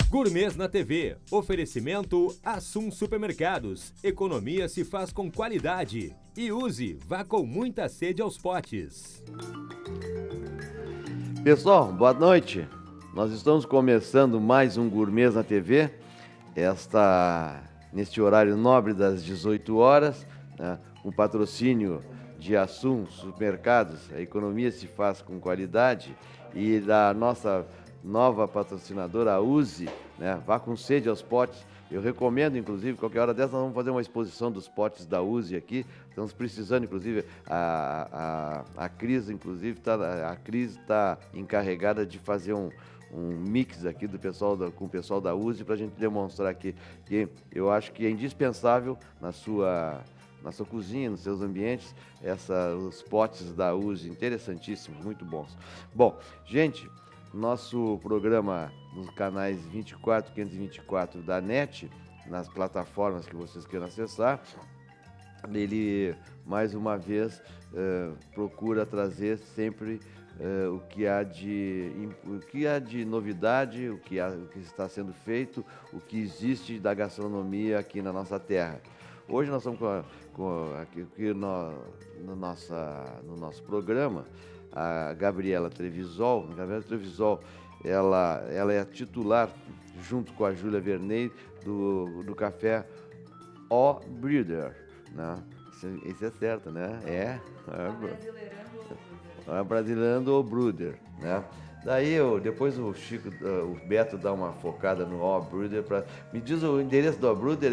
Gourmet na TV. Oferecimento Assum Supermercados. Economia se faz com qualidade. E use, vá com muita sede aos potes. Pessoal, boa noite. Nós estamos começando mais um Gourmet na TV. Neste horário nobre das 18 horas, né, com patrocínio de Assum Supermercados. A economia se faz com qualidade. E da nossa nova patrocinadora, a Uzi, né? Vá com sede aos potes. Eu recomendo, inclusive, qualquer hora dessa, nós vamos fazer uma exposição dos potes da Uzi aqui. Estamos precisando, inclusive, a Cris, inclusive, a Cris está encarregada de fazer um mix aqui com o pessoal da Uzi para a gente demonstrar aqui que eu acho que é indispensável na sua cozinha, nos seus ambientes, os potes da Uzi, interessantíssimos, muito bons. Bom, gente, nosso programa nos canais 24, 524 da NET, nas plataformas que vocês queiram acessar, ele, mais uma vez, procura trazer sempre o que há de novidade, o que está sendo feito, o que existe da gastronomia aqui na nossa terra. Hoje nós estamos aqui no nosso programa a Gabriela Trevisol. A Gabriela Trevisol, ela é a titular, junto com a Júlia Verney, do café O Breeder, né? Isso é certo, né? Brasileirando O Breeder, né? Daí depois o Beto dá uma focada no O Breeder. Me diz o endereço do O Breeder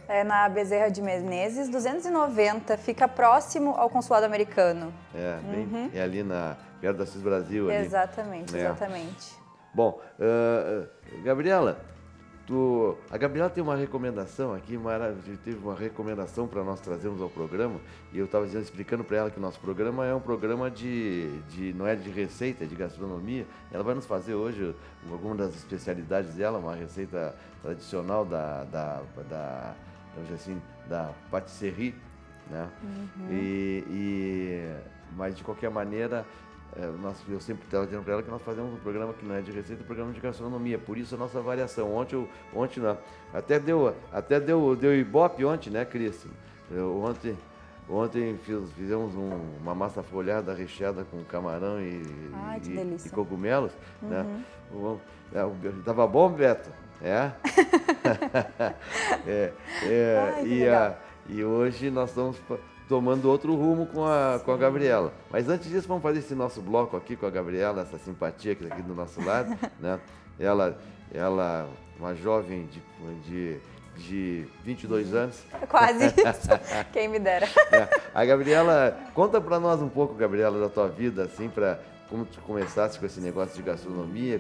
É na Bezerra de Menezes, 290, fica próximo ao consulado americano. É ali perto da CIS Brasil. Ali. Exatamente, exatamente. Bom, Gabriela, a Gabriela tem uma recomendação aqui, teve uma recomendação para nós trazermos ao programa, e eu estava explicando para ela que o nosso programa é um programa não é de receita, é de gastronomia. Ela vai nos fazer hoje alguma das especialidades dela, uma receita tradicional da patisserie, né? Mas de qualquer maneira, eu sempre estava dizendo para ela que nós fazemos um programa que não é de receita, um programa de gastronomia, por isso a nossa variação. Ontem não, até deu ibope ontem, né, Cris? Ontem fizemos uma massa folhada recheada com camarão e cogumelos, né? Tava bom, Beto? E hoje nós estamos tomando outro rumo com a Gabriela. Mas antes disso, vamos fazer esse nosso bloco aqui com a Gabriela, essa simpatia que está aqui do nosso lado, né? Ela, uma jovem de 22 anos. Quase isso, quem me dera. A Gabriela, conta para nós um pouco, Gabriela, da tua vida, assim, como tu começaste com esse negócio de gastronomia,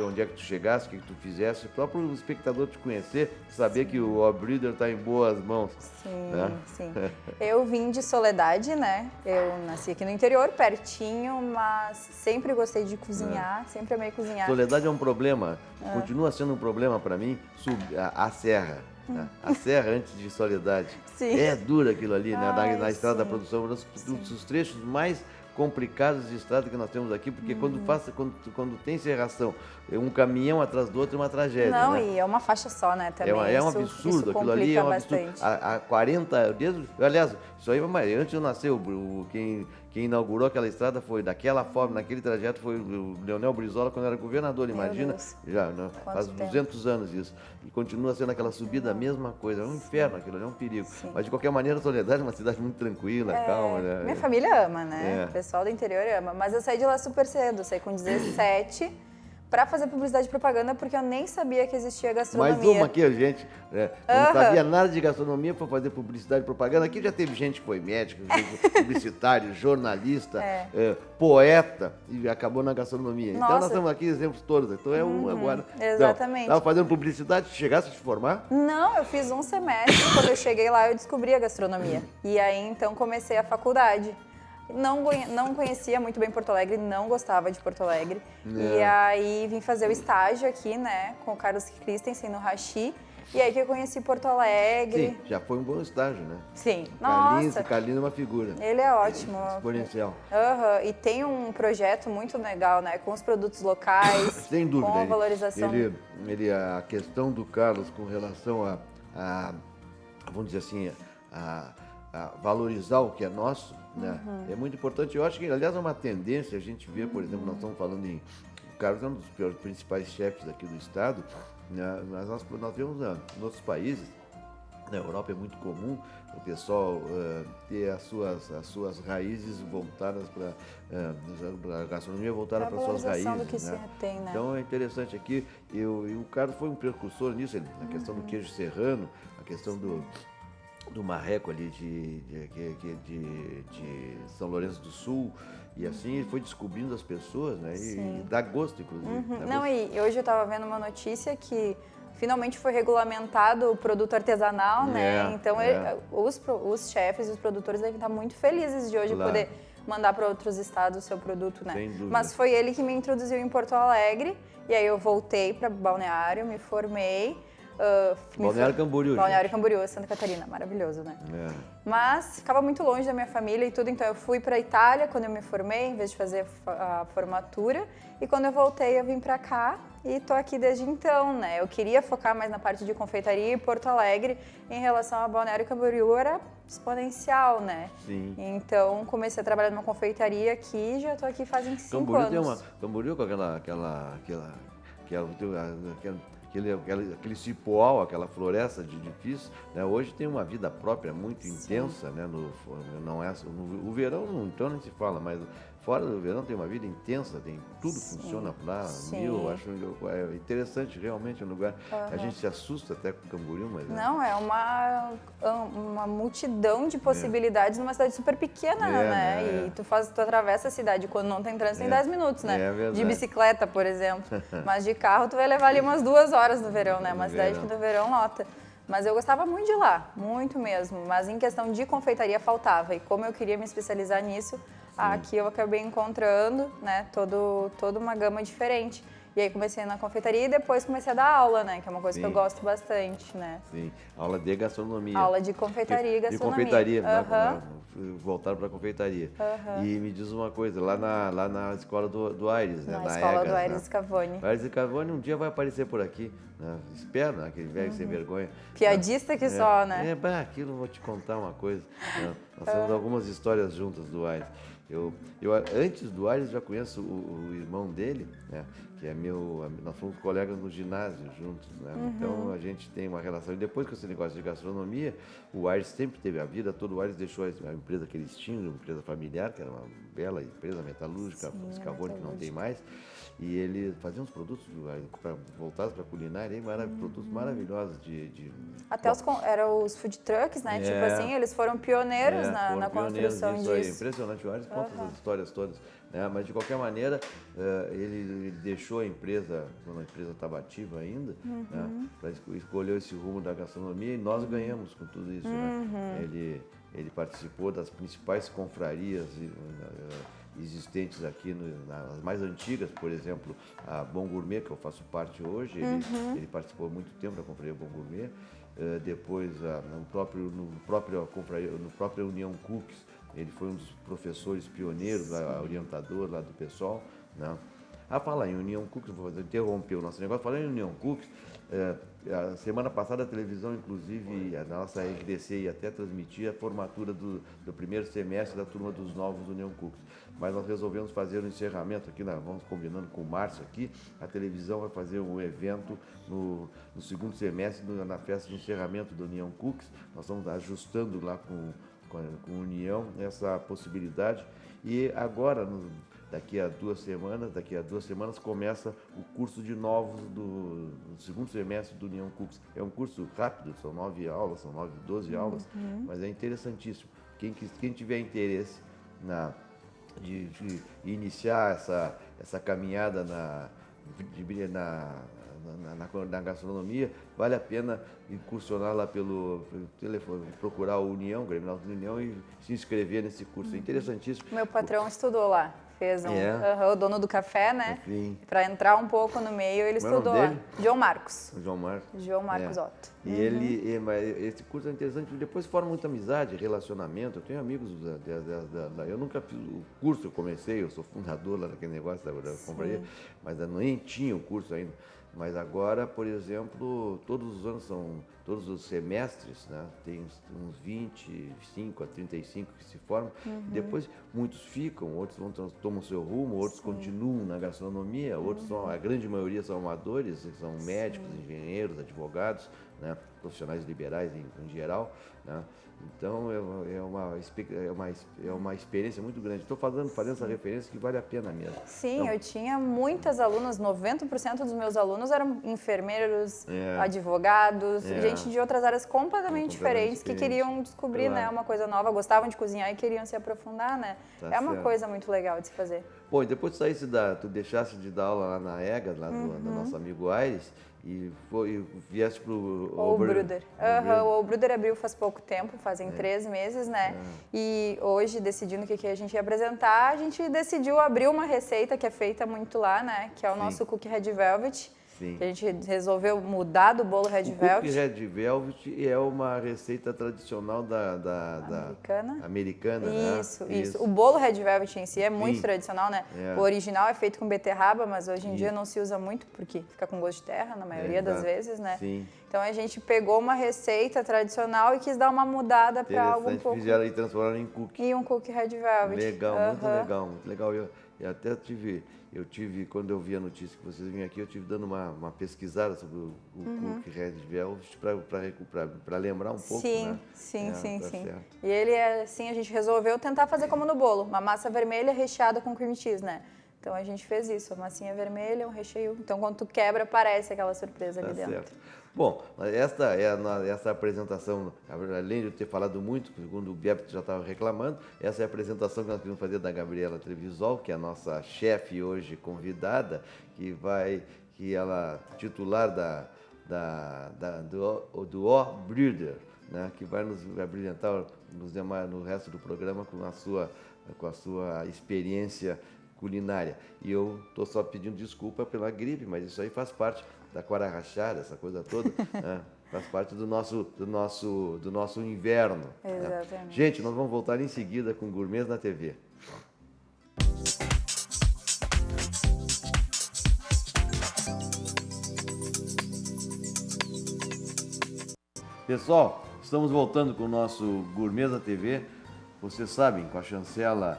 onde é que tu chegaste, o que tu fizeste, só para o espectador te conhecer, saber que o O Breeder está em boas mãos. Sim, né? Sim. Eu vim de Soledade, né? Eu nasci aqui no interior, pertinho, mas sempre gostei de cozinhar, sempre amei cozinhar. Soledade é um problema, continua sendo um problema para mim, a serra. A serra antes de Soledade. Sim. É dura aquilo ali, né? Na estrada da produção, um dos trechos mais complicados de estrada que nós temos aqui, porque quando tem serração, um caminhão atrás do outro é uma tragédia. Não, né? E é uma faixa só, né? Também é um absurdo, aquilo ali é um absurdo. Há 40, aliás, isso aí, antes de eu nascer, quem inaugurou aquela estrada foi daquela forma, naquele trajeto, foi o Leonel Brizola, quando era governador, imagina, já, né? Faz 200 anos isso. E continua sendo aquela subida a mesma coisa, é um inferno aquilo, é um perigo. Sim. Mas de qualquer maneira, Soledade é uma cidade muito tranquila, calma. Né? Minha família ama, né? O pessoal do interior ama, mas eu saí de lá super cedo, saí com 17 para fazer publicidade e propaganda, porque eu nem sabia que existia gastronomia. Mais uma aqui, gente, não sabia nada de gastronomia para fazer publicidade e propaganda. Aqui já teve gente que foi médico, publicitário, jornalista, poeta, e acabou na gastronomia. Nossa. Então nós estamos aqui exemplos todos. Então é um agora. Exatamente. Estava fazendo publicidade, chegasse a te formar? Não, eu fiz um semestre, quando eu cheguei lá eu descobri a gastronomia. E aí então comecei a faculdade. Não conhecia muito bem Porto Alegre, não gostava de Porto Alegre. E aí vim fazer o estágio aqui, né, com o Carlos Christensen no Hashi. E aí que eu conheci Porto Alegre. Sim, já foi um bom estágio, né? Sim. Carlinhos, Nossa, Carlinhos é uma figura. ele é ótimo. Exponencial. Aham, e tem um projeto muito legal, né? Com os produtos locais, Sem dúvida. com a valorização. A questão do Carlos com relação vamos dizer assim, a valorizar o que é nosso, né? É muito importante. Eu acho que, aliás, é uma tendência a gente ver, por exemplo, nós estamos falando em... O Carlos é um dos principais chefes aqui do estado, né? Mas nós vemos em outros países, na Europa é muito comum o pessoal ter as suas raízes voltadas para a gastronomia, voltada para as suas raízes. Do que né? se tem, né? Então é interessante aqui, e o Carlos foi um precursor nisso, na questão do queijo serrano, a questão do marreco ali de São Lourenço do Sul, e assim ele foi descobrindo as pessoas, né? E dá gosto, inclusive. Dá Não, gosto. e hoje eu estava vendo uma notícia que finalmente foi regulamentado o produto artesanal, né? Então os chefes e os produtores devem estar muito felizes de hoje poder mandar para outros estados o seu produto, né? Sem dúvida. Mas foi ele que me introduziu em Porto Alegre, e aí eu voltei para Balneário, me formei. Balneário Camboriú. Balneário Camboriú, Santa Catarina, maravilhoso, né? Mas ficava muito longe da minha família e tudo, então eu fui para a Itália quando eu me formei, em vez de fazer a formatura. E quando eu voltei, eu vim para cá e tô aqui desde então, né? Eu queria focar mais na parte de confeitaria e Porto Alegre, em relação a Balneário Camboriú, era exponencial, né? Sim. Então comecei a trabalhar numa confeitaria aqui e já tô aqui fazem 5 anos. Camboriú com aquele cipoal, aquela floresta de edifícios, né? Hoje tem uma vida própria muito intensa, né? O verão então nem se fala, mas fora do verão tem uma vida intensa, tem tudo funciona lá. Eu acho interessante realmente o lugar. A gente se assusta até com Camboriú, mas não, é uma multidão de possibilidades numa cidade super pequena, né? E tu atravessa a cidade quando não tem trânsito em 10 minutos, né? De bicicleta, por exemplo. Mas de carro tu vai levar ali umas 2 horas no verão, né? Uma cidade que no verão lota. Mas eu gostava muito de lá, muito mesmo. Mas em questão de confeitaria faltava. E como eu queria me especializar nisso, aqui eu acabei encontrando, né, toda uma gama diferente. E aí comecei na confeitaria e depois comecei a dar aula, né, que é uma coisa que eu gosto bastante, né. Sim, aula de gastronomia. Aula de confeitaria e gastronomia. De confeitaria, voltaram para a confeitaria. E me diz uma coisa, lá na escola do Aires, né? Na escola do Aires Scavone. O Aires Scavone um dia vai aparecer por aqui, né? Espero, né? Aquele velho sem vergonha. Piadista que só, né? Aquilo eu vou te contar uma coisa. Nós temos algumas histórias juntas do Aires. Eu antes do Aires já conheço o irmão dele, né? Que é nós fomos colegas no ginásio juntos, né? Então a gente tem uma relação. E depois com esse negócio de gastronomia, o Aires sempre teve a vida toda. O Aires deixou a empresa que eles tinham, uma empresa familiar, que era uma bela empresa metalúrgica, Scavone, que não tem mais. E ele fazia uns produtos voltados para a culinária, produtos maravilhosos Até eram os food trucks, né? Tipo assim, eles foram pioneiros na construção disso. Aí. Impressionante, o Aires conta essas histórias todas. Né? Mas de qualquer maneira, ele deixou a empresa, quando a empresa estava ativa ainda, né? Escolheu esse rumo da gastronomia e nós ganhamos com tudo isso. Né? Ele participou das principais confrarias existentes aqui, nas mais antigas, por exemplo, a Bom Gourmet, que eu faço parte hoje, ele participou há muito tempo da confraria Bom Gourmet. Depois, no próprio União Cooks, ele foi um dos professores pioneiros, orientador lá do pessoal. Né? Falar em União Cooks, vou interromper o nosso negócio, falando em União Cooks, a semana passada a televisão, inclusive, a nossa RDC ia até transmitir a formatura do primeiro semestre da turma dos novos União Cooks. Mas nós resolvemos fazer um encerramento aqui, vamos combinando com o Márcio aqui, a televisão vai fazer um evento no segundo semestre, na festa de encerramento do União Cooks. Nós estamos ajustando lá com a União essa possibilidade. E agora, daqui a 2 semanas começa o curso de novos do segundo semestre do União Cooks. É um curso rápido, são 9 aulas, são 12 aulas, mas é interessantíssimo. Quem tiver interesse de iniciar essa caminhada na gastronomia, vale a pena incursionar lá pelo telefone, procurar o União, Grêmio da União, e se inscrever nesse curso. É interessantíssimo. Meu patrão estudou lá. fez o dono do café, né? Para entrar um pouco no meio, ele estudou João Marcos. João Marcos Otto. E esse curso é interessante, depois forma muita amizade, relacionamento. Eu tenho amigos eu nunca fiz o curso, eu comecei, eu sou fundador lá daquele negócio da companhia, mas eu nem tinha o curso ainda. Mas agora, por exemplo, todos os anos todos os semestres, né? Tem uns 25 a 35 que se formam. Depois muitos ficam, outros tomam seu rumo, outros continuam na gastronomia, outros a grande maioria são amadores, são médicos, engenheiros, advogados, né? Profissionais liberais em geral, né? Então é uma experiência muito grande. Estou fazendo essa referência que vale a pena mesmo. Sim, então, eu tinha muitas alunas, 90% dos meus alunos eram enfermeiros, advogados, gente de outras áreas completamente diferentes que queriam descobrir, né, uma coisa nova, gostavam de cozinhar e queriam se aprofundar, né? É uma coisa muito legal de se fazer. Bom, e depois tu deixaste de dar aula lá na EGA, lá do nosso amigo Aires, e vieste para o Obruder. O Obruder abriu faz pouco tempo, fazem 3 meses, né? E hoje, decidindo o que a gente ia apresentar, a gente decidiu abrir uma receita que é feita muito lá, né? Que é o nosso Cookie Red Velvet. Sim. A gente resolveu mudar do bolo Red Velvet. O Cookie Red Velvet é uma receita tradicional americana, né? Isso. O bolo Red Velvet em si é muito tradicional, né? O original é feito com beterraba, mas hoje em dia não se usa muito porque fica com gosto de terra na maioria das vezes, né? Sim. Então a gente pegou uma receita tradicional e quis dar uma mudada para algo um pouco... Fizeram e transformaram em cookie. E um Cookie Red Velvet. Legal, muito legal. Eu até tive, quando eu vi a notícia que vocês vinham aqui, eu tive dando uma pesquisada sobre o Cookie Red Velvet para lembrar um pouco, né? Sim. Certo. E ele é assim, a gente resolveu tentar fazer como no bolo, uma massa vermelha recheada com cream cheese, né? Então a gente fez isso, a massinha vermelha, um recheio. Então quando tu quebra, aparece aquela surpresa ali dentro. Certo. Bom, essa apresentação, além de eu ter falado muito, segundo o Biep já estava reclamando, essa é a apresentação que nós queremos fazer da Gabriela Trevisol, que é a nossa chefe hoje convidada, que ela titular do Obruder, né, que vai nos brilhantar no resto do programa com a sua experiência culinária. E eu estou só pedindo desculpa pela gripe, mas isso aí faz parte da Quara Rachada, essa coisa toda, né? Faz parte do nosso inverno. Exatamente. Né? Gente, nós vamos voltar em seguida com Gourmets na TV. Pessoal, estamos voltando com o nosso Gourmets na TV. Vocês sabem, com a chancela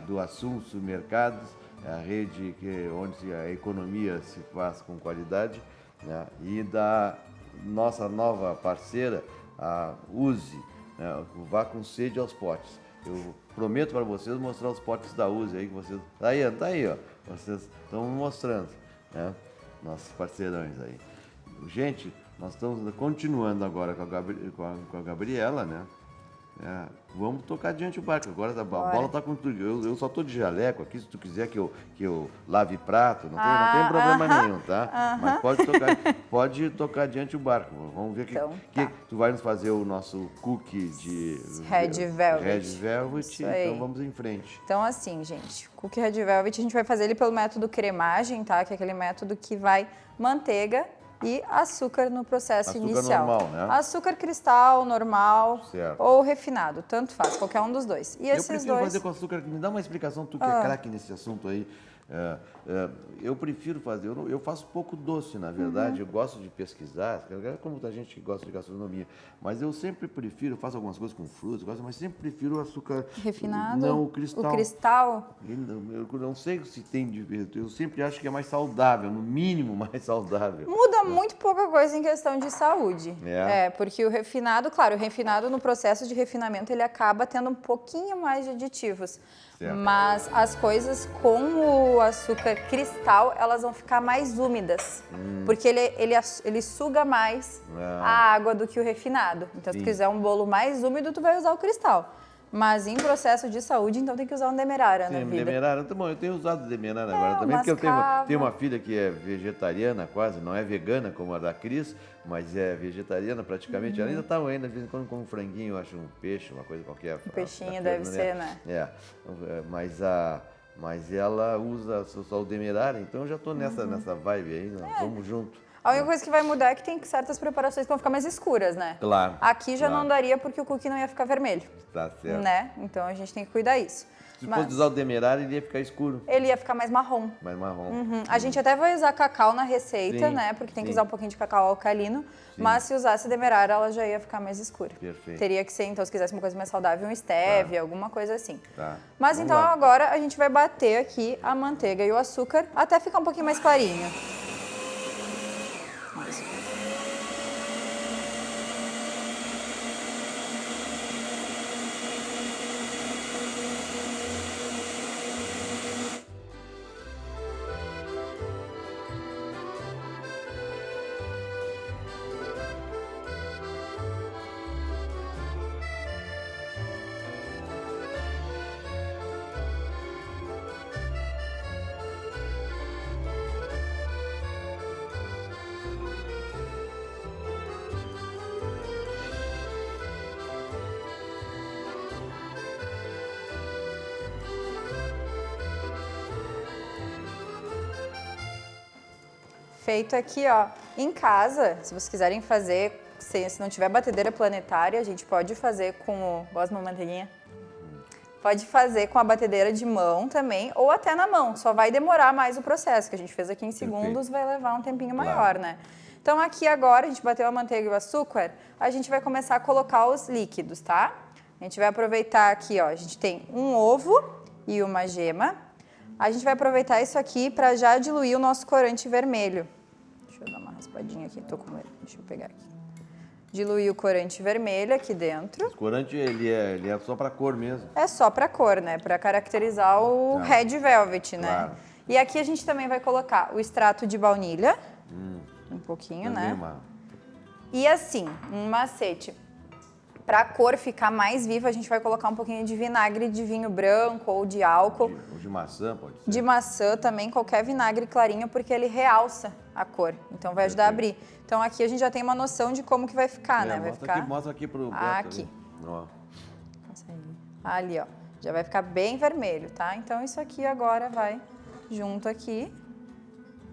do Assum Supermercados, a rede onde a economia se faz com qualidade, né? E da nossa nova parceira, a Uzi, né? Vá com sede aos potes. Eu prometo para vocês mostrar os potes da Uzi aí que vocês... Tá aí, ó. Vocês estão mostrando, né? Nossos parceirões aí. Gente, nós estamos continuando agora com a Gabriela, né? Vamos tocar adiante o barco. Agora a bola está com tudo. Eu só estou de jaleco aqui. Se tu quiser que eu lave prato, não tem problema nenhum, tá? Mas pode tocar adiante o barco. Vamos ver que tu vai nos fazer o nosso cookie de Red Velvet. Então vamos em frente. Então assim, gente, cookie Red Velvet a gente vai fazer ele pelo método cremagem, tá? Que é aquele método que vai manteiga e açúcar no processo inicial. Normal, né? Açúcar cristal, normal, certo, ou refinado, tanto faz, qualquer um dos dois. E eu prefiro fazer com açúcar, me dá uma explicação, tu que é craque nesse assunto aí. Eu prefiro fazer, eu faço pouco doce, na verdade, eu gosto de pesquisar, como muita gente que gosta de gastronomia, mas eu sempre prefiro, faço algumas coisas com frutas, mas sempre prefiro o açúcar refinado, não o cristal. O cristal? Eu não sei se tem, eu sempre acho que é mais saudável, no mínimo mais saudável. Muda muito pouca coisa em questão de saúde. Porque o refinado, claro, o refinado no processo de refinamento ele acaba tendo um pouquinho mais de aditivos. Certo. Mas as coisas com o açúcar cristal, elas vão ficar mais úmidas. Porque ele suga mais a água do que o refinado. Então, se tu quiser um bolo mais úmido, tu vai usar o cristal. Mas em processo de saúde, então tem que usar um demerara na vida. Demerara, tá bom, eu tenho usado demerara agora também, porque eu tenho uma filha que é vegetariana quase, não é vegana como a da Cris, mas é vegetariana praticamente. Ela ainda de vez em quando come um franguinho, eu acho um peixe, uma coisa qualquer. Um peixinho deve ser, né? Mas Mas ela usa só o demerara, então eu já tô nessa vibe aí, nós vamos junto. A única coisa que vai mudar é que tem certas preparações que vão ficar mais escuras, né? Claro. Aqui já não daria porque o cookie não ia ficar vermelho. Tá certo. Né? Então a gente tem que cuidar disso. Se fosse usar o demerara, ele ia ficar escuro. Ele ia ficar mais marrom. Mais marrom. A gente até vai usar cacau na receita, né? Porque tem que usar um pouquinho de cacau alcalino. Mas se usasse demerara, ela já ia ficar mais escura. Perfeito. Teria que ser, então, se quisesse uma coisa mais saudável, um stevia, alguma coisa assim. Tá. Mas então agora a gente vai bater aqui a manteiga e o açúcar até ficar um pouquinho mais clarinho. Feito aqui, ó, em casa, se vocês quiserem fazer, se não tiver batedeira planetária, a gente pode fazer com o... Gosta de uma manteiguinha? Pode fazer com a batedeira de mão também, ou até na mão, só vai demorar mais o processo, que a gente fez aqui em segundos, vai levar um tempinho maior, né? Então aqui agora, a gente bateu a manteiga e o açúcar, a gente vai começar a colocar os líquidos, tá? A gente vai aproveitar aqui, ó, a gente tem um ovo e uma gema. A gente vai aproveitar isso aqui para já diluir o nosso corante vermelho. Deixa eu dar uma raspadinha aqui, tô com ele. Deixa eu pegar aqui. Diluir o corante vermelho aqui dentro. O corante, ele é só para cor mesmo? É só para cor, né? Para caracterizar o Red Velvet, né? Claro. E aqui a gente também vai colocar o extrato de baunilha. Um pouquinho, né? E assim, um macete. Para a cor ficar mais viva, a gente vai colocar um pouquinho de vinagre de vinho branco ou de álcool. Ou de maçã, pode ser? De maçã também, qualquer vinagre clarinho, porque ele realça a cor. Então vai ajudar a abrir. Então aqui a gente já tem uma noção de como que vai ficar, né? Vai ficar... Mostra aqui pro Beto. Aqui. Ó. Ali, ó. Já vai ficar bem vermelho, tá? Então isso aqui agora vai junto aqui.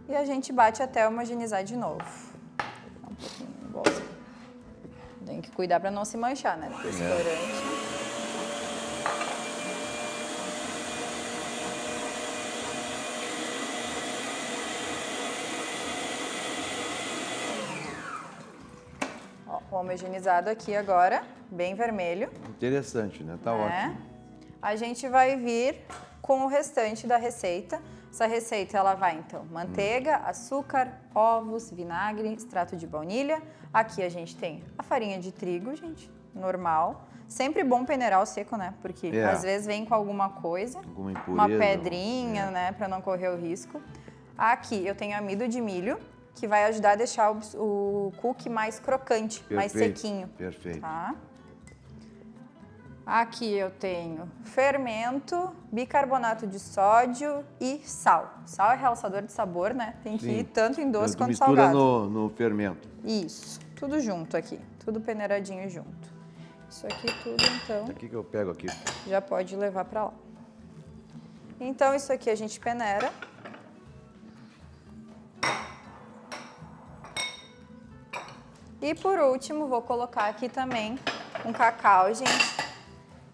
E a gente bate até homogeneizar de novo. Um pouquinho de bolsa. Tem que cuidar para não se manchar, né? Porque esse corante... Ó, homogeneizado aqui agora, bem vermelho. Interessante, né? Tá ótimo. A gente vai vir com o restante da receita. Essa receita, ela vai, então, manteiga, açúcar, ovos, vinagre, extrato de baunilha. Aqui a gente tem a farinha de trigo, gente, normal. Sempre bom peneirar o seco, né? Porque às vezes vem com alguma coisa. Alguma impureza. Uma pedrinha, né? Pra não correr o risco. Aqui eu tenho amido de milho, que vai ajudar a deixar o cookie mais crocante, mais sequinho. Perfeito. Tá? Aqui eu tenho fermento, bicarbonato de sódio e sal. Sal é realçador de sabor, né? Tem que ir tanto em doce quanto salgado. Mistura no fermento. Isso, tudo junto aqui, tudo peneiradinho junto. Isso aqui tudo, então... Aqui que eu pego aqui. Já pode levar pra lá. Então isso aqui a gente peneira. E por último, vou colocar aqui também um cacau, gente.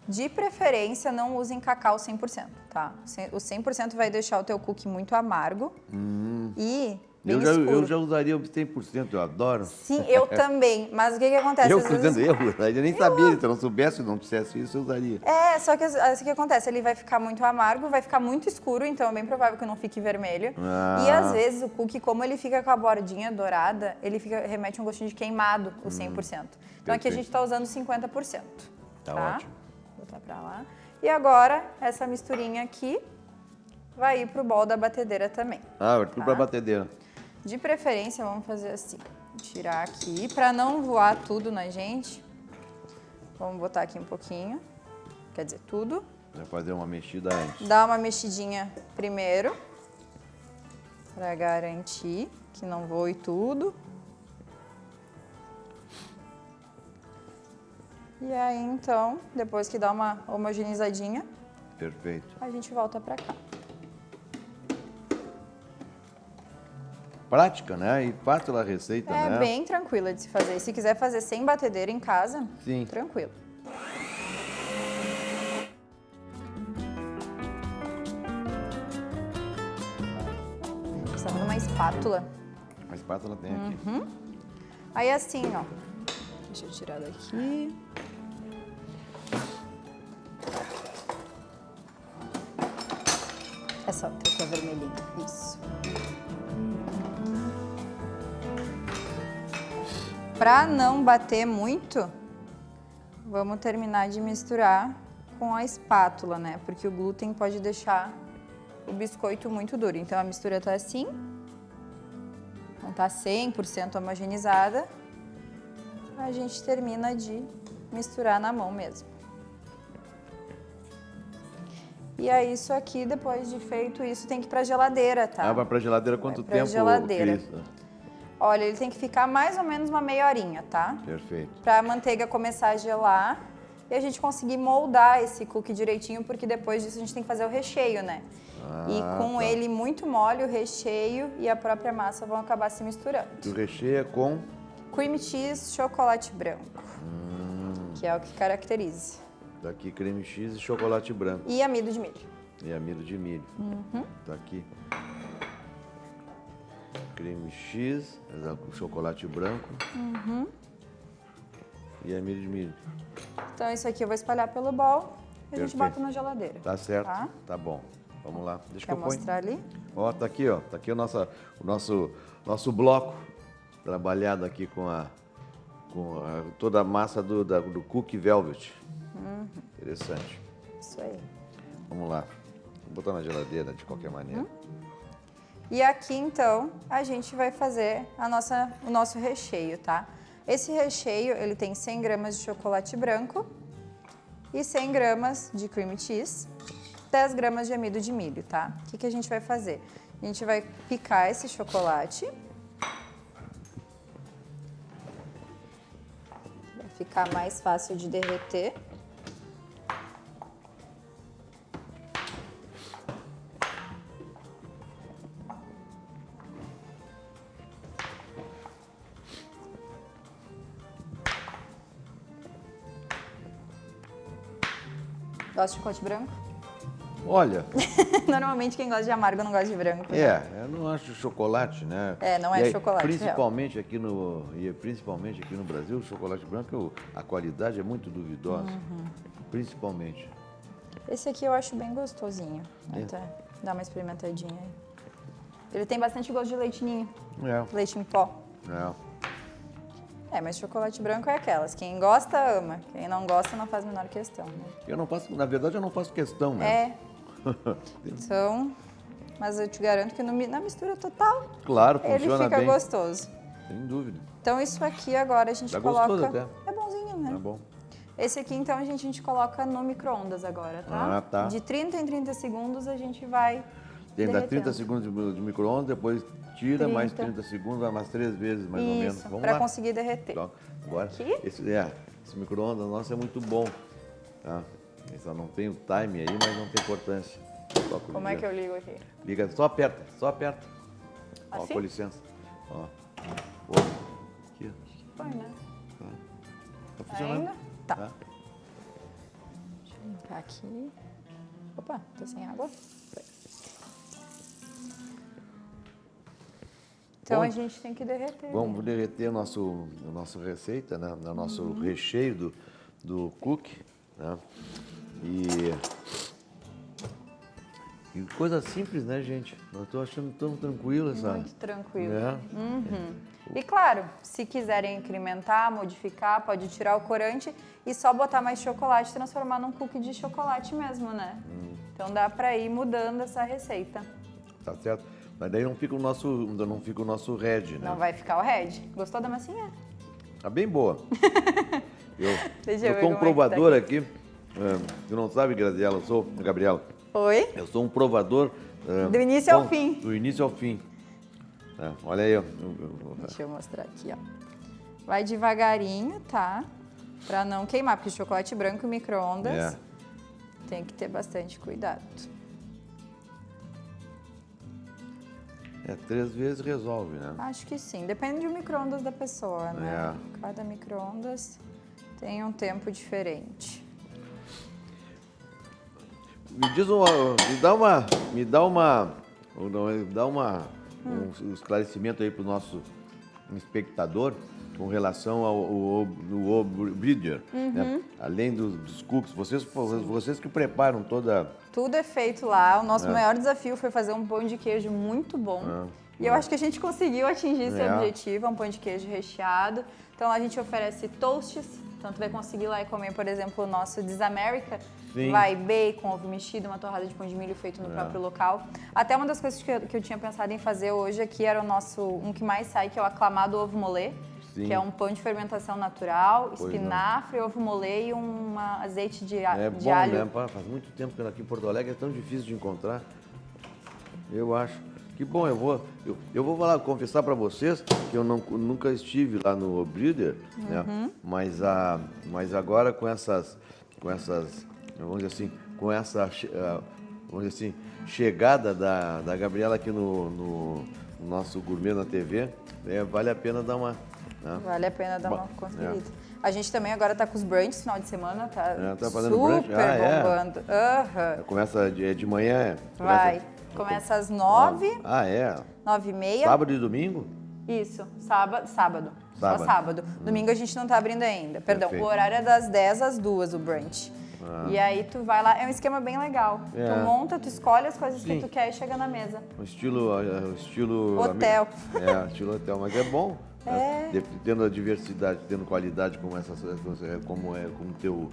De preferência, não usem cacau 100%, tá? O 100% vai deixar o teu cookie muito amargo e bem escuro. Eu já usaria o 100%, eu adoro. Sim, eu também. Mas o que acontece? Eu nem sabia, se eu não soubesse, não dissesse isso, eu usaria. Só que o que acontece? Ele vai ficar muito amargo, vai ficar muito escuro, então é bem provável que não fique vermelho. E às vezes o cookie, como ele fica com a bordinha dourada, ele remete um gostinho de queimado, o 100%. Então aqui a gente tá usando 50%. Tá ótimo. Vou botar pra lá. E agora, essa misturinha aqui vai ir pro bol da batedeira também. Vai tudo pra batedeira. De preferência, vamos fazer assim. Tirar aqui, pra não voar tudo na gente. Vamos botar aqui um pouquinho. Quer dizer, tudo. Vai fazer uma mexida antes. Dá uma mexidinha primeiro. Pra garantir que não voe tudo. E aí, então, depois que dá uma homogeneizadinha, perfeito, a gente volta pra cá. prática, né? E fácil a receita, né? É bem tranquila de se fazer. Se quiser fazer sem batedeira em casa, sim, tranquilo. Precisamos de uma espátula. A espátula tem aqui. Aí assim, ó. Deixa eu tirar daqui. Essa outra que é vermelhinha. Isso. Para não bater muito, vamos terminar de misturar com a espátula, né? Porque o glúten pode deixar o biscoito muito duro. Então a mistura tá assim. Não tá 100% homogeneizada. A gente termina de misturar na mão mesmo. E aí isso aqui, depois de feito isso, tem que ir pra geladeira, tá? Ah, vai pra geladeira quanto tempo, geladeira. Cris? Olha, ele tem que ficar mais ou menos uma meia horinha, tá? Perfeito. Pra manteiga começar a gelar e a gente conseguir moldar esse cookie direitinho, porque depois disso a gente tem que fazer o recheio, né? E com ele muito mole, o recheio e a própria massa vão acabar se misturando. E o recheio é com? Cream cheese, chocolate branco, que é o que caracteriza. Daqui creme cheese e chocolate branco. E amido de milho. E amido de milho. Tá aqui. Creme cheese, chocolate branco. E amido de milho. Então isso aqui eu vou espalhar pelo bowl e a gente Perfeito. bota na geladeira. Tá certo, tá bom. Vamos lá. Deixa Quer que eu ponho. mostrar ali? Ó, tá aqui, ó. Tá aqui o nosso bloco trabalhado aqui com toda a massa do cookie velvet. Interessante. Isso aí. Vamos lá. Vou botar na geladeira de qualquer maneira. E aqui, então, a gente vai fazer o nosso recheio, tá? Esse recheio, ele tem 100 gramas de chocolate branco e 100 gramas de cream cheese, 10 gramas de amido de milho, tá? O que a gente vai fazer? A gente vai picar esse chocolate. Vai ficar mais fácil de derreter. Gosta de chocolate branco? Olha. Normalmente quem gosta de amargo não gosta de branco. Eu não acho chocolate, né? Não é chocolate. Principalmente aqui no Brasil, o chocolate branco, a qualidade é muito duvidosa. Principalmente. Esse aqui eu acho bem gostosinho. Até dá uma experimentadinha aí. Ele tem bastante gosto de leite ninho. Leite em pó. Mas chocolate branco é aquelas. Quem gosta, ama. Quem não gosta, não faz a menor questão. Né? Na verdade, eu não faço questão, né? Então, mas eu te garanto que na mistura total, claro, funciona ele fica bem. gostoso. Sem dúvida. Então, isso aqui agora a gente coloca... gostoso até. É bonzinho, né? É bom. Esse aqui, então, a gente coloca no micro-ondas agora, tá? Tá. De 30 em 30 segundos a gente vai Dá 30 segundos de micro-ondas, depois tira mais 30 segundos, mais 3 vezes, mais ou menos. Vamos para conseguir derreter. Então, agora, aqui? esse micro-ondas nosso é muito bom. Tá? Eu só não tem o time aí, mas não tem importância. Como é que eu ligo aqui? Liga, só aperta. Assim? Ó, com licença. Ó. Aqui, Foi, né? Tá funcionando? Ainda? Tá. Deixa eu limpar aqui. Opa, tô sem água. Então a gente tem que derreter. Vamos derreter a nossa receita, né? O nosso recheio do cookie, né? E coisa simples, né, gente? Eu estou achando tão tranquilo, sabe? Muito tranquilo. E claro, se quiserem incrementar, modificar, pode tirar o corante e só botar mais chocolate e transformar num cookie de chocolate mesmo, né? Então dá para ir mudando essa receita. Tá certo? Mas daí não fica o nosso red, né? Não vai ficar o red. Gostou da massinha? Tá bem boa. Eu tô um provador aqui. Tu não sabe, Graziela, eu sou Gabriela. Oi? Eu sou um provador. Do início ao fim. Do início ao fim. Olha aí, ó. Deixa eu mostrar aqui, ó. Vai devagarinho, tá? Pra não queimar, porque chocolate branco e micro-ondas tem que ter bastante cuidado. 3 vezes resolve, né? Acho que sim. Depende do micro-ondas da pessoa, né? Cada micro-ondas tem um tempo diferente. Me dá um esclarecimento aí para o nosso espectador com relação ao Breeder, né? Além dos cookies, vocês que preparam toda... Tudo é feito lá. O nosso maior desafio foi fazer um pão de queijo muito bom. E eu acho que a gente conseguiu atingir esse objetivo, é um pão de queijo recheado. Então lá a gente oferece toasts, então tu vai conseguir lá e comer, por exemplo, o nosso This America. Sim. Vai bacon, ovo mexido, uma torrada de pão de milho feito no próprio local. Até uma das coisas que eu tinha pensado em fazer hoje aqui era um que mais sai, que é o aclamado ovo molê. Sim. Que é um pão de fermentação natural, espinafre, ovo molê e um azeite de alho. Né? Faz muito tempo que aqui em Porto Alegre é tão difícil de encontrar. Eu acho. Que bom, eu vou confessar para vocês que eu nunca estive lá no Breeder, né? Mas agora com essas, vamos dizer assim, com essa, vamos dizer assim, chegada da Gabriela aqui no nosso Gourmet na TV, vale a pena dar uma... Vale a pena dar uma conferida. A gente também agora está com os brunches, final de semana, tá fazendo brunch? Bombando. Começa de manhã? Começa às 9. 9h30. Sábado e domingo? Isso, sábado. Só sábado. Domingo a gente não está abrindo ainda. Perdão, o horário é das 10 às 2, o brunch. E aí tu vai lá, é um esquema bem legal. Tu monta, tu escolhe as coisas que tu quer e chega na mesa. Estilo hotel. Estilo hotel, mas é bom. Tendo a diversidade, tendo qualidade como o teu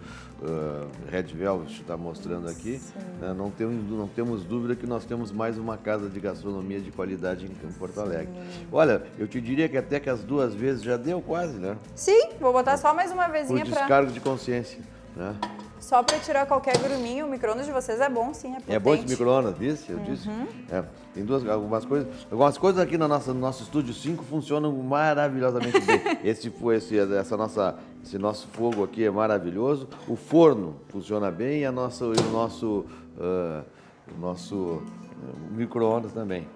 Red Velvet está mostrando aqui, né? Não temos dúvida que nós temos mais uma casa de gastronomia de qualidade em Porto Alegre. Olha, eu te diria que até que as 2 vezes já deu quase, né? Sim, vou botar só mais uma vezinha para... descargo de consciência, né? Só para tirar qualquer gruminho, o micro-ondas de vocês é bom, sim, é potente. É bom esse micro-ondas, disse? Eu disse. Tem algumas coisas aqui no nosso Estúdio 5 funcionam maravilhosamente bem. Esse nosso fogo aqui é maravilhoso, o forno funciona bem e o nosso micro-ondas também.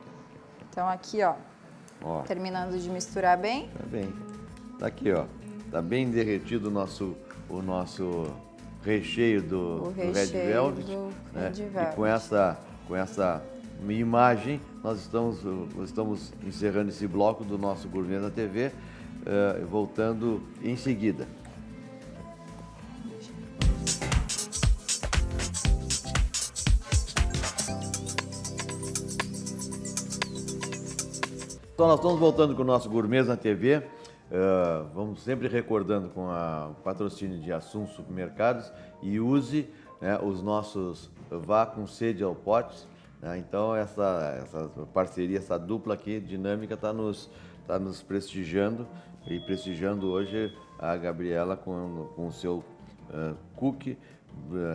Então aqui, ó, terminando de misturar bem. Tá bem. Tá aqui, ó, tá bem derretido o nosso recheio do Red Velvet, né? E com essa imagem nós estamos encerrando esse bloco do nosso Gourmet na TV, voltando em seguida. Então nós estamos voltando com o nosso Gourmet na TV. Vamos sempre recordando com o patrocínio de Assum Supermercados e use, né, os nossos Vá com Sede ao Potes, né? Então essa parceria, essa dupla aqui dinâmica está nos prestigiando e prestigiando hoje a Gabriela com o seu cookie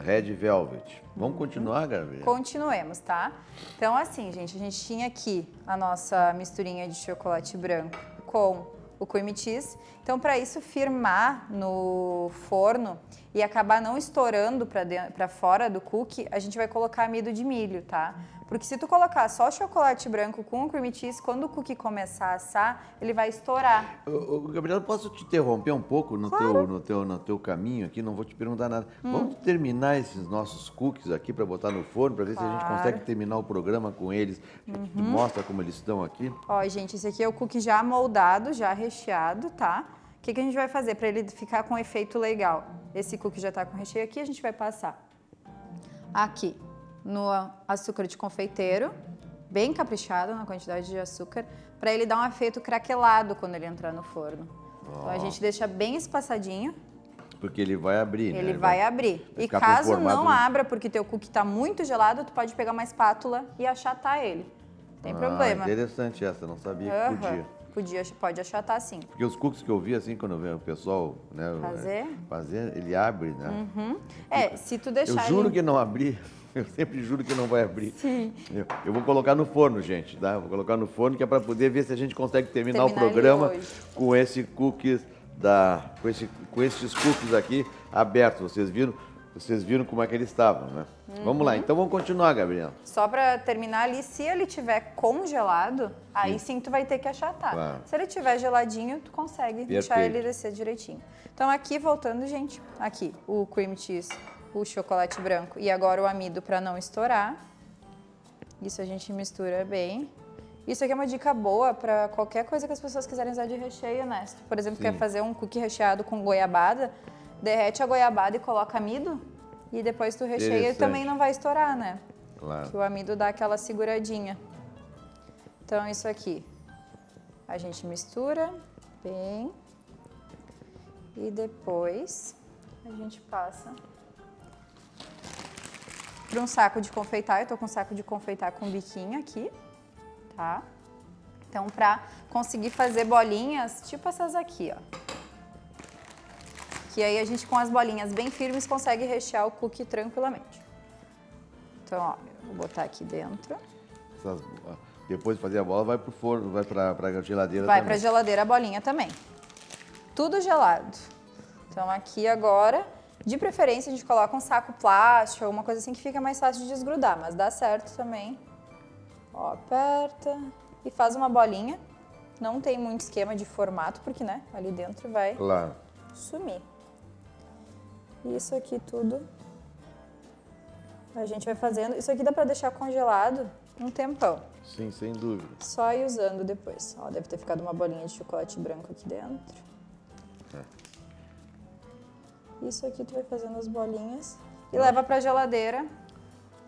Red Velvet. Vamos continuar, Gabriela? Continuemos, tá? Então assim, gente, a gente tinha aqui a nossa misturinha de chocolate branco com o cream cheese. Então, para isso firmar no forno e acabar não estourando para fora do cookie, a gente vai colocar amido de milho, tá? Porque se tu colocar só chocolate branco com o cream cheese, quando o cookie começar a assar, ele vai estourar. Gabriela, posso te interromper um pouco no teu caminho aqui? Não vou te perguntar nada. Vamos terminar esses nossos cookies aqui para botar no forno, para ver se a gente consegue terminar o programa com eles. A gente mostra como eles estão aqui. Ó, gente, esse aqui é o cookie já moldado, já recheado, tá? O que a gente vai fazer para ele ficar com um efeito legal? Esse cookie já tá com recheio aqui, a gente vai passar aqui no açúcar de confeiteiro, bem caprichado na quantidade de açúcar, para ele dar um efeito craquelado quando ele entrar no forno. Então a gente deixa bem espaçadinho. Porque ele vai abrir, né? Ele vai abrir. E caso não abra, porque teu cookie está muito gelado, tu pode pegar uma espátula e achatar ele. Tem problema. Interessante essa, não sabia que podia. Pode achatar sim. Porque os cookies que eu vi, assim, quando eu vejo o pessoal, né, fazer, ele abre, né? Se tu deixar eu juro que não abrir. Eu sempre juro que não vai abrir. Sim. Eu vou colocar no forno, gente, tá? Vou colocar no forno que é para poder ver se a gente consegue terminar o programa com esse cookies com esses cookies aqui abertos. Vocês viram vocês viram como é que eles estavam, né? Vamos lá, então vamos continuar, Gabriela. Só para terminar ali, se ele tiver congelado, aí sim tu vai ter que achatar. Claro. Se ele tiver geladinho, tu consegue deixar ele descer direitinho. Então aqui, voltando, gente, aqui o cream cheese, o chocolate branco e agora o amido para não estourar. Isso a gente mistura bem. Isso aqui é uma dica boa para qualquer coisa que as pessoas quiserem usar de recheio, né? Se tu, por exemplo, quer fazer um cookie recheado com goiabada, derrete a goiabada e coloca amido e depois tu recheia e também não vai estourar, né? Claro. Que o amido dá aquela seguradinha. Então, isso aqui. A gente mistura bem e depois a gente passa para um saco de confeitar. Eu tô com um saco de confeitar com biquinho aqui, tá? Então, para conseguir fazer bolinhas, tipo essas aqui, ó. Que aí a gente, com as bolinhas bem firmes, consegue rechear o cookie tranquilamente. Então, ó, vou botar aqui dentro. Depois de fazer a bola, vai pro forno, vai pra geladeira Vai também. pra geladeira a bolinha também. Tudo gelado. Então, aqui agora, de preferência, a gente coloca um saco plástico, alguma coisa assim que fica mais fácil de desgrudar, mas dá certo também. Ó, aperta e faz uma bolinha. Não tem muito esquema de formato, porque, né, ali dentro vai sumir. Isso aqui tudo a gente vai fazendo. Isso aqui dá pra deixar congelado um tempão. Sim, sem dúvida. Só ir usando depois. Ó, deve ter ficado uma bolinha de chocolate branco aqui dentro. Isso aqui tu vai fazendo as bolinhas e leva pra geladeira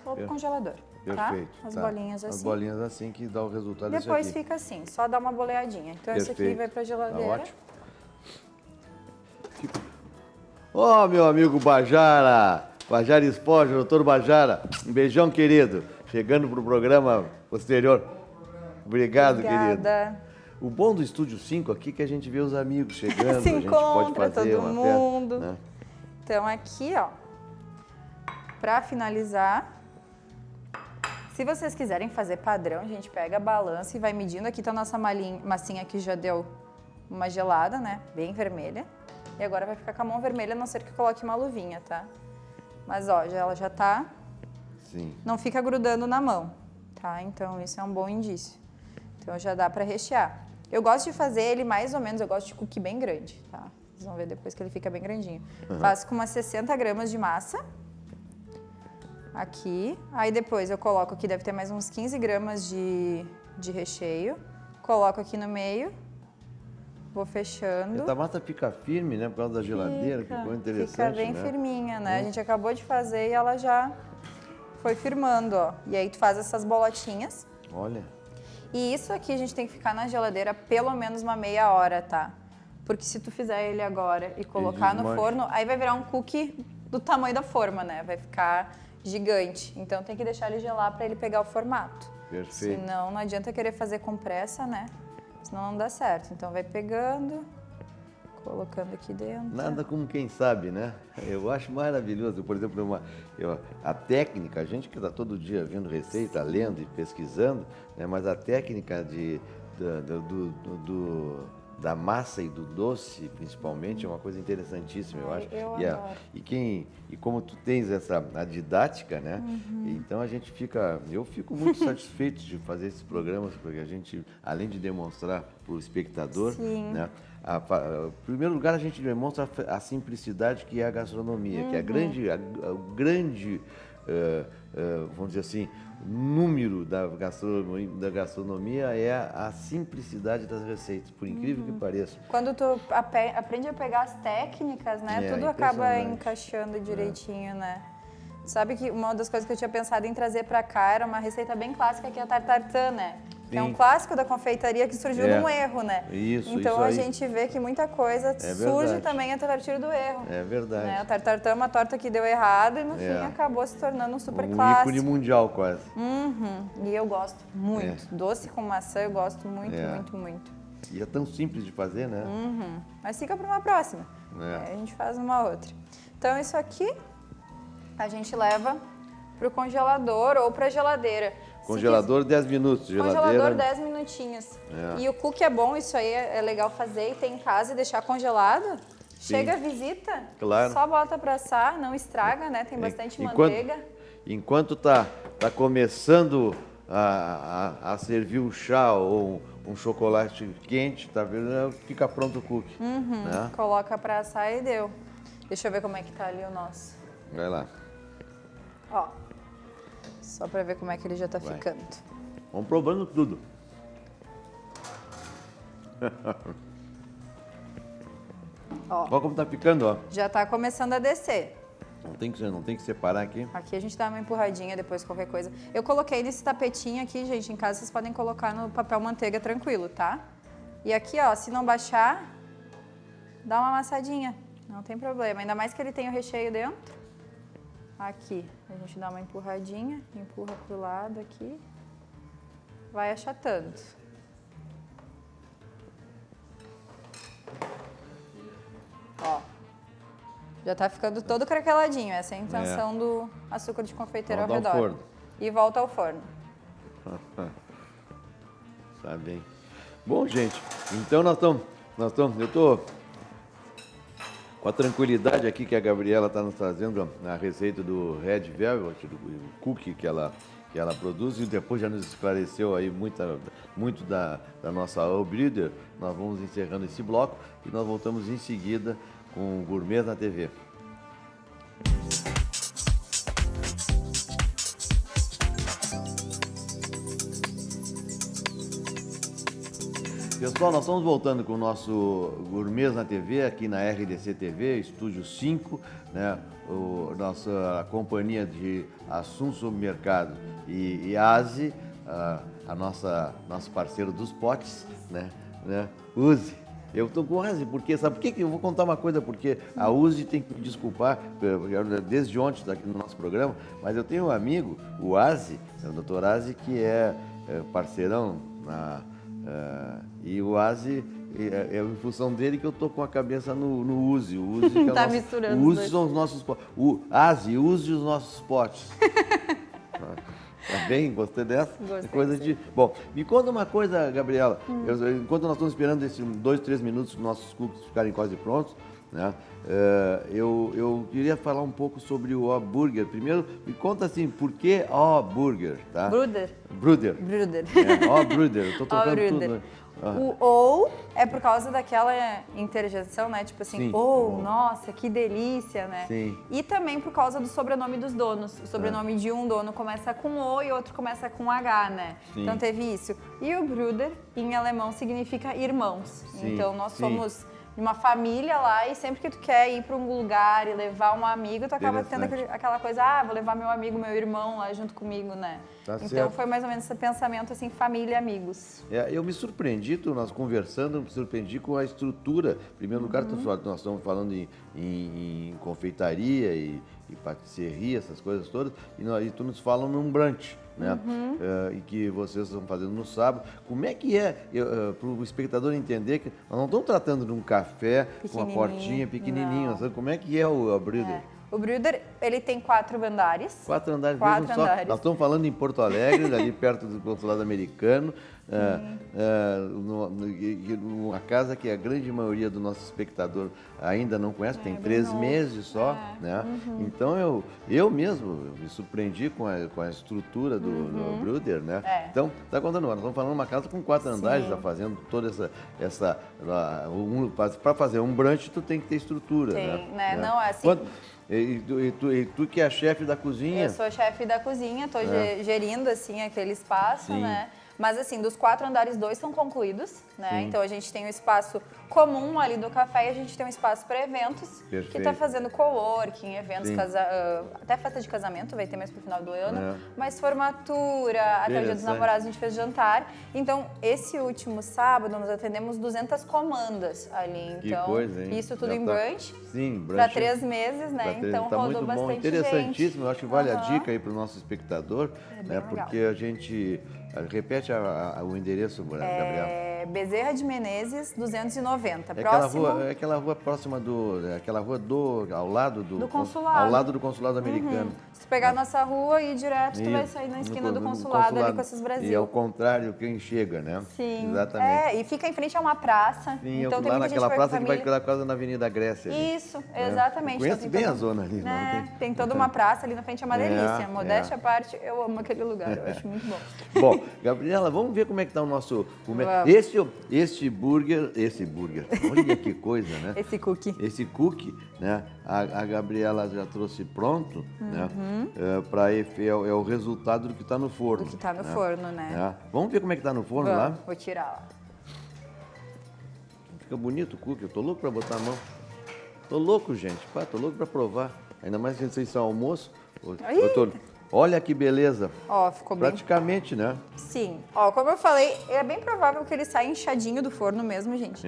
ou pro congelador. Perfeito. Tá? As bolinhas assim. As bolinhas assim que dá o resultado Depois desse aqui. fica assim, só dá uma boleadinha. Então esse aqui vai pra geladeira. Tá ótimo. Ó, meu amigo Bajara, Bajara Esponja, doutor Bajara, um beijão, querido. Chegando pro programa posterior. Obrigado, Obrigada. querido. O bom do Estúdio 5 aqui é que a gente vê os amigos chegando, Se a gente pode encontra fazer todo uma mundo. festa, né? Então aqui, ó, pra finalizar, se vocês quiserem fazer padrão, a gente pega a balança e vai medindo. Aqui tá a nossa massinha que já deu uma gelada, né? Bem vermelha. E agora vai ficar com a mão vermelha, a não ser que coloque uma luvinha, tá? Mas, ó, ela já tá... Sim. Não fica grudando na mão, tá? Então, isso é um bom indício. Então, já dá pra rechear. Eu gosto de fazer ele mais ou menos, eu gosto de cookie bem grande, tá? Vocês vão ver depois que ele fica bem grandinho. Faço com umas 60 gramas de massa. Aqui. Aí, depois, eu coloco aqui, deve ter mais uns 15 gramas de recheio. Coloco aqui no meio. Vou fechando. A massa fica firme, né? Por causa da geladeira, que ficou interessante, fica bem firminha, né? A gente acabou de fazer e ela já foi firmando, ó. E aí tu faz essas bolotinhas. Olha. E isso aqui a gente tem que ficar na geladeira pelo menos uma meia hora, tá? Porque se tu fizer ele agora e colocar no forno, aí vai virar um cookie do tamanho da forma, né? Vai ficar gigante. Então tem que deixar ele gelar para ele pegar o formato. Perfeito. Senão não adianta querer fazer com pressa, né? Senão não dá certo. Então vai pegando, colocando aqui dentro. Nada como quem sabe, né? Eu acho maravilhoso. Por exemplo, a técnica, a gente que está todo dia vendo receita, lendo e pesquisando, né? Mas a técnica da massa e do doce, principalmente, é uma coisa interessantíssima, eu acho. Eu adoro. E como tu tens a didática, né? Então eu fico muito satisfeito de fazer esses programas, porque a gente, além de demonstrar para o espectador, né? Em primeiro lugar, a gente demonstra a simplicidade que é a gastronomia, que é o grande, vamos dizer assim, número da gastronomia é a simplicidade das receitas, por incrível que pareça. Quando tu aprende a pegar as técnicas, né? Tudo acaba encaixando direitinho, né? Sabe que uma das coisas que eu tinha pensado em trazer pra cá era uma receita bem clássica, que é a tartartã, né? Que é um clássico da confeitaria que surgiu num erro, né? Então a gente vê que muita coisa surge também a partir do erro. É verdade. Né? A tartartã é uma torta que deu errado e no fim acabou se tornando um super clássico. Ícone mundial quase. E eu gosto muito. Doce com maçã eu gosto muito, muito. E é tão simples de fazer, né? Mas fica para uma próxima. Aí a gente faz uma outra. Então isso aqui a gente leva pro congelador ou pra geladeira. Congelador 10 minutos, geladeira... Congelador 10 minutinhos. E o cookie é bom, isso aí é legal fazer e ter em casa e deixar congelado. Chega a visita, claro. Só bota para assar, não estraga, né? Tem bastante manteiga. Enquanto tá começando a servir um chá ou um chocolate quente, tá vendo? Fica pronto o cookie. Né? Coloca para assar e deu. Deixa eu ver como é que tá ali o nosso. Vai lá. Ó, só para ver como é que ele já tá ficando. Vamos provando tudo. Ó, olha como tá ficando, ó. Já tá começando a descer. Não tem que separar aqui. Aqui a gente dá uma empurradinha depois, qualquer coisa. Eu coloquei nesse tapetinho aqui, gente, em casa vocês podem colocar no papel manteiga tranquilo, tá? E aqui, ó, se não baixar, dá uma amassadinha, não tem problema. Ainda mais que ele tem o recheio dentro. Aqui, a gente dá uma empurradinha, empurra pro lado aqui, vai achatando. Ó. Já tá ficando todo craqueladinho, essa é a intenção do açúcar de confeiteiro ao redor. Forno. E volta ao forno. Tá bem. Bom, gente, então eu tô com a tranquilidade aqui que a Gabriela está nos trazendo a receita do Red Velvet, do cookie que ela produz, e depois já nos esclareceu aí muito da nossa Brüder. Nós vamos encerrando esse bloco e nós voltamos em seguida com o Gourmet na TV. Pessoal, nós estamos voltando com o nosso Gourmet na TV, aqui na RDC TV, Estúdio 5, né? A companhia de Assum Supermercado e Aze, nosso parceiro dos potes, né? Uzi. Eu estou com Aze, porque sabe por que eu vou contar uma coisa, porque a Uzi tem que me desculpar desde ontem está aqui no nosso programa, mas eu tenho um amigo, o Aze, o Dr. Aze, que é parceirão e o Aze é em função dele que eu tô com a cabeça no Uzi. O Uzi que é tá misturando. O Uzi são os nossos potes. O Aze, use os nossos potes. Tá bem? Gostei dessa? Gostei. Coisa de... Bom, me conta uma coisa, Gabriela. Enquanto nós estamos esperando esses 2, 3 minutos para os nossos cookies ficarem quase prontos, né? Eu queria falar um pouco sobre o O-Burger. Primeiro, me conta assim, por que O-Burger, tá? Brüder. O-Brüder, eu tô trocando tudo. Né? O ou é por causa daquela interjeição, né? Tipo assim, nossa, que delícia, né? Sim. E também por causa do sobrenome dos donos. O sobrenome de um dono começa com O e outro começa com H, né? Sim. Então teve isso. E o Brüder, em alemão, significa irmãos. Sim. Então nós somos de uma família lá e sempre que tu quer ir para um lugar e levar um amigo, tu acaba tendo aquela coisa, vou levar meu amigo, meu irmão lá junto comigo, né? Tá então certo. foi mais ou menos esse pensamento assim, família e amigos. Eu me surpreendi, nós conversando, me surpreendi com a estrutura. Em primeiro lugar, nós estamos falando em confeitaria e patisserie, essas coisas todas, e tu nos fala num brunch, né? E que vocês estão fazendo no sábado. Como é que para o espectador entender que nós não estamos tratando de um café com uma portinha pequenininho, sabe? Como é que é o Brüder? O Brüder, ele tem 4 andares. 4 andares mesmo só. Nós estamos falando em Porto Alegre, ali perto do consulado americano. Uma casa que a grande maioria do nosso espectador ainda não conhece, tem 3 meses só, né? Então eu mesmo me surpreendi com a estrutura do Brüder, né? Então, tá contando, nós estamos falando de uma casa com 4 andares, já fazendo toda para fazer um brunch tu tem que ter estrutura, né? Não, é assim. E tu que é a chefe da cozinha? Eu sou chefe da cozinha, estou gerindo assim aquele espaço, né? Mas assim, dos 4 andares, 2 são concluídos, né? Sim. Então a gente tem um espaço comum ali do café e a gente tem um espaço para eventos. Perfeito. Que está fazendo coworking, eventos, até festa de casamento, vai ter mais pro final do ano, mas formatura, até o dia dos namorados a gente fez jantar. Então, esse último sábado nós atendemos 200 comandas ali. Então, que coisa, hein? Isso tudo em brunch. Sim, brunch. Para 3 meses, né? Então tá rodou muito bom, bastante interessantíssimo. gente. Eu acho que vale a dica aí para o nosso espectador, né? Porque a gente repete o endereço, Gabriel. Bezerra de Menezes, 290. Aquela rua próxima ao lado do consulado. Ao lado do consulado americano. Se tu pegar a nossa rua e ir direto, tu vai sair na esquina do consulado ali com esses Brasil. E ao contrário, quem chega, né? Sim. Exatamente. E fica em frente a uma praça. Sim, então tem lá muita naquela gente praça que vai quase na Avenida Grécia. Ali. Isso, exatamente. Conhece bem a zona ali. Tem toda uma praça ali na frente, é uma delícia. Modéstia à parte, eu amo aquele lugar, eu acho muito bom. Bom, Gabriela, vamos ver como é que tá o nosso... Este burger, olha que coisa, né? Esse cookie, né? A Gabriela já trouxe pronto, né? É o resultado do que está no forno. Do que está no forno, né? Vamos ver como é que tá no forno lá? Vou tirar lá. Fica bonito o cookie, eu tô louco para botar a mão. Tô louco, gente, tô louco para provar. Ainda mais que vocês são almoço. Olha que beleza. Ó, ficou bem... Praticamente, né? Sim. Ó, como eu falei, é bem provável que ele saia inchadinho do forno mesmo, gente.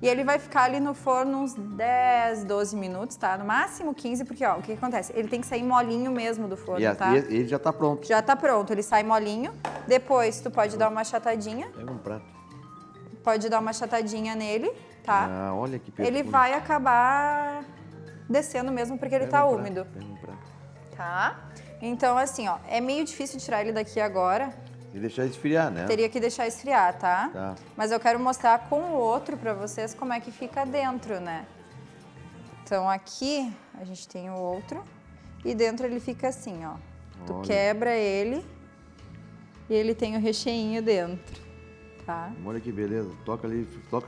E ele vai ficar ali no forno uns 10, 12 minutos, tá? No máximo 15, porque, ó, o que acontece? Ele tem que sair molinho mesmo do forno, tá? E ele já tá pronto. Já tá pronto, ele sai molinho. Depois, tu pode dar uma achatadinha. Pega um prato. Pode dar uma achatadinha nele, tá? Olha que Ele vai acabar descendo mesmo, porque ele tá úmido. Pega um prato. Tá? Então, assim, ó, é meio difícil tirar ele daqui agora. E deixar esfriar, né? Teria que deixar esfriar, tá? Tá. Mas eu quero mostrar com o outro pra vocês como é que fica dentro, né? Então, aqui a gente tem o outro e dentro ele fica assim, ó. Tu quebra ele e ele tem o recheinho dentro, tá? Olha que beleza. Toca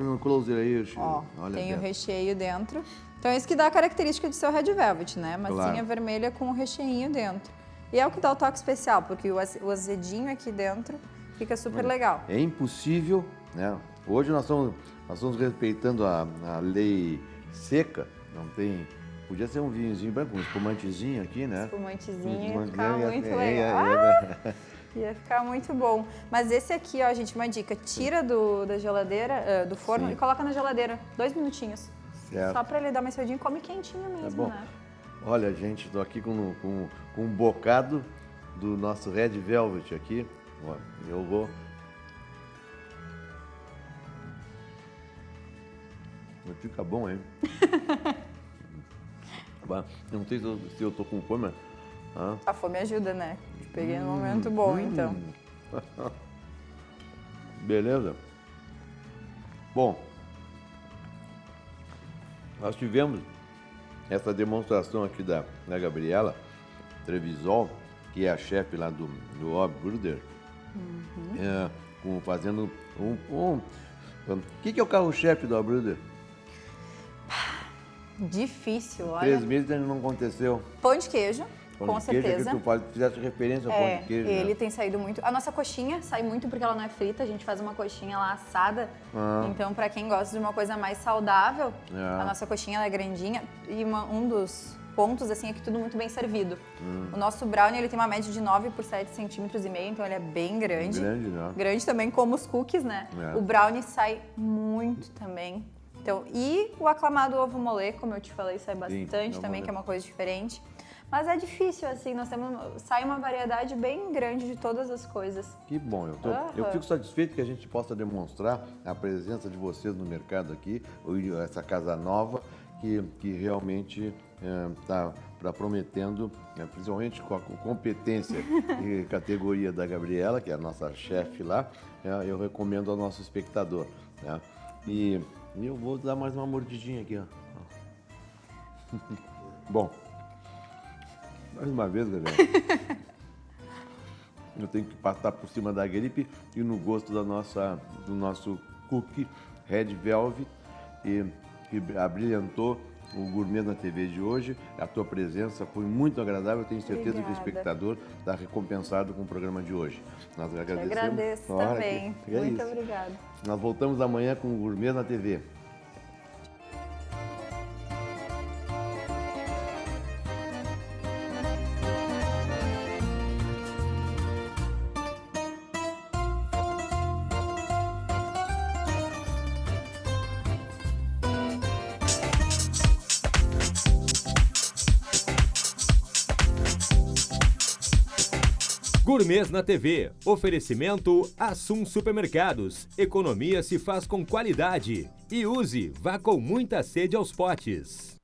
no closer aí. Ó, tem o recheio dentro. Então, é isso que dá a característica de seu Red Velvet, né? Massinha vermelha com o recheinho dentro. E é o que dá o toque especial, porque o azedinho aqui dentro fica super legal. É impossível, né? Hoje nós estamos respeitando a lei seca, não tem... Podia ser um vinhozinho branco, um espumantezinho aqui, né? Espumantezinho ia ficar muito legal. Ia ficar muito bom. Mas esse aqui, ó, gente, uma dica. Tira da geladeira, do forno e coloca na geladeira. 2 minutinhos. Certo. Só pra ele dar mais cedinho e come quentinho mesmo, né? Olha, gente, estou aqui com um bocado do nosso Red Velvet aqui. Ó, eu vou... Fica bom, hein? Eu não sei se eu tô com fome, mas... A fome ajuda, né? Peguei num momento bom, então. Beleza. Bom, nós tivemos essa demonstração aqui da Gabriela Trevisol, que é a chefe lá do Ob Bruder, fazendo o que é o carro-chefe do Ob Bruder? Difícil, olha. 3 meses ainda não aconteceu. Pão de queijo, com certeza. Que tu fizesse referência ao pão de queijo. Ele tem saído muito. A nossa coxinha sai muito porque ela não é frita, a gente faz uma coxinha lá assada. Então, pra quem gosta de uma coisa mais saudável, a nossa coxinha ela é grandinha. E um dos pontos, assim, é que tudo muito bem servido. O nosso brownie, ele tem uma média de 9 por 7 centímetros e meio, então ele é bem grande. Grande, né? Grande também, como os cookies, né? O brownie sai muito também. Então, e o aclamado ovo molê, como eu te falei, sai bastante também, que é uma coisa diferente. Mas é difícil, assim, sai uma variedade bem grande de todas as coisas. Que bom, eu fico satisfeito que a gente possa demonstrar a presença de vocês no mercado aqui, essa casa nova, que realmente está prometendo, principalmente com a competência e categoria da Gabriela, que é a nossa chefe lá, eu recomendo ao nosso espectador, né? E eu vou dar mais uma mordidinha aqui, ó. Bom, mais uma vez, galera, eu tenho que passar por cima da gripe e no gosto do nosso cookie Red Velvet, que abrilhantou o Gourmet na TV de hoje. A tua presença foi muito agradável, eu tenho certeza que o espectador está recompensado com o programa de hoje. Nós agradecemos. Eu agradeço também. Muito obrigada. Nós voltamos amanhã com o Gourmet na TV. Gourmet na TV. Oferecimento Assum Supermercados. Economia se faz com qualidade. E use, vá com muita sede aos potes.